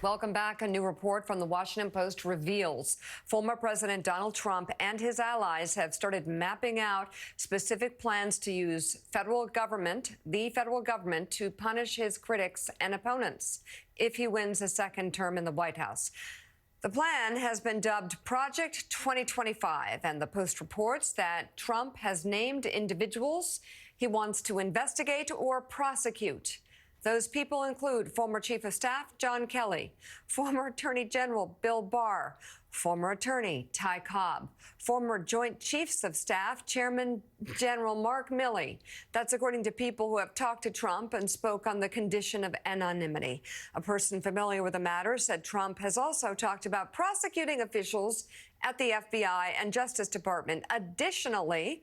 Welcome back. A new report from the Washington Post reveals former President Donald Trump and his allies have started mapping out specific plans to use the federal government, to punish his critics and opponents if he wins a second term in the White House. The plan has been dubbed Project 2025, and the Post reports that Trump has named individuals he wants to investigate or prosecute. Those people include former Chief of Staff John Kelly, former Attorney General Bill Barr, former Attorney Ty Cobb, former Joint Chiefs of Staff Chairman General Mark Milley. That's according to people who have talked to Trump and spoke on the condition of anonymity. A person familiar with the matter said Trump has also talked about prosecuting officials at the FBI and Justice Department. Additionally,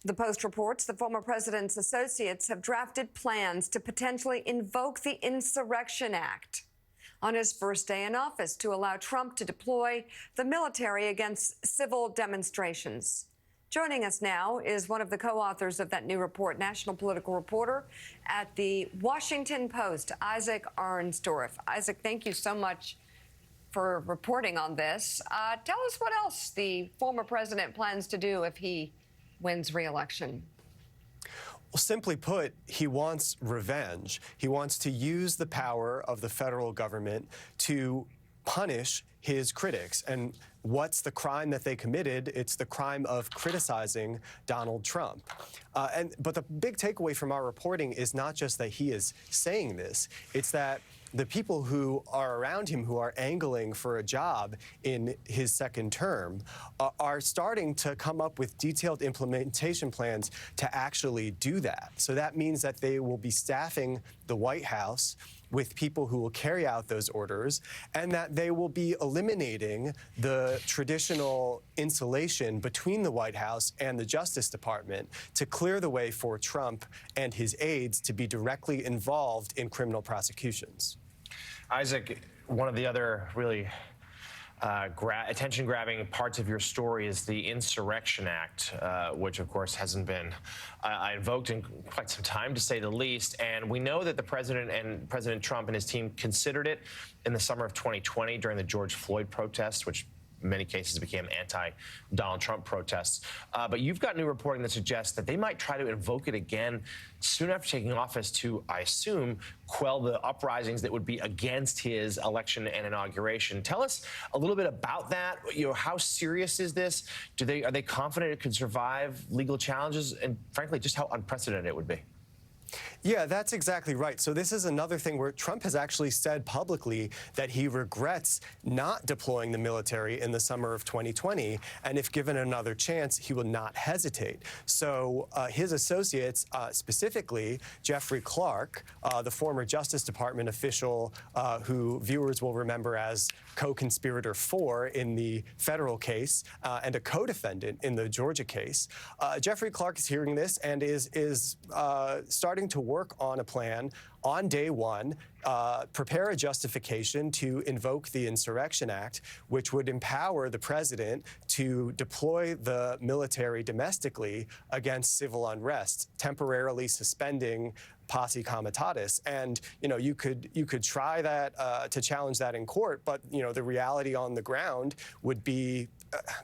the Post reports the former president's associates have drafted plans to potentially invoke the Insurrection Act on his first day in office to allow Trump to deploy the military against civil demonstrations. Joining us now is one of the co-authors of that new report, national political reporter at the Washington Post, Isaac Arnsdorf. Isaac, thank you so much for reporting on this. Tell us what else the former president plans to do if he wins re-election. Well, simply put, he wants revenge. He wants to use the power of the federal government to punish his critics. And what's the crime that they committed? It's the crime of criticizing Donald Trump. But the big takeaway from our reporting is not just that he is saying this, it's that the people who are around him, who are angling for a job in his second term, are starting to come up with detailed implementation plans to actually do that. So that means that they will be staffing the White House with people who will carry out those orders, and that they will be eliminating the traditional insulation between the White House and the Justice Department to clear the way for Trump and his aides to be directly involved in criminal prosecutions. Isaac, one of the other really attention-grabbing parts of your story is the Insurrection Act, which, of course, hasn't been invoked in quite some time, to say the least. And we know that the president and President Trump and his team considered it in the summer of 2020 during the George Floyd protests, which in many cases became anti-Donald Trump protests. But you've got new reporting that suggests that they might try to invoke it again soon after taking office to, I assume, quell the uprisings that would be against his election and inauguration. Tell us a little bit about that. How serious is this? Are they confident it could survive legal challenges? And frankly, just how unprecedented it would be? Yeah, that's exactly right. So this is another thing where Trump has actually said publicly that he regrets not deploying the military in the summer of 2020, and if given another chance, he will not hesitate. So his associates, specifically Jeffrey Clark, the former Justice Department official who viewers will remember as co-conspirator 4 in the federal case and a co-defendant in the Georgia case, Jeffrey Clark is hearing this and is starting to work on a plan on day one, prepare a justification to invoke the Insurrection Act, which would empower the president to deploy the military domestically against civil unrest, temporarily suspending posse comitatus. And you could try that to challenge that in court, but the reality on the ground would be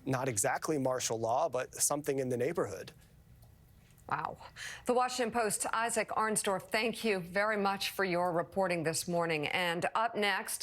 not exactly martial law, but something in the neighborhood. Wow. The Washington Post's Isaac Arnsdorf, thank you very much for your reporting this morning. And up next,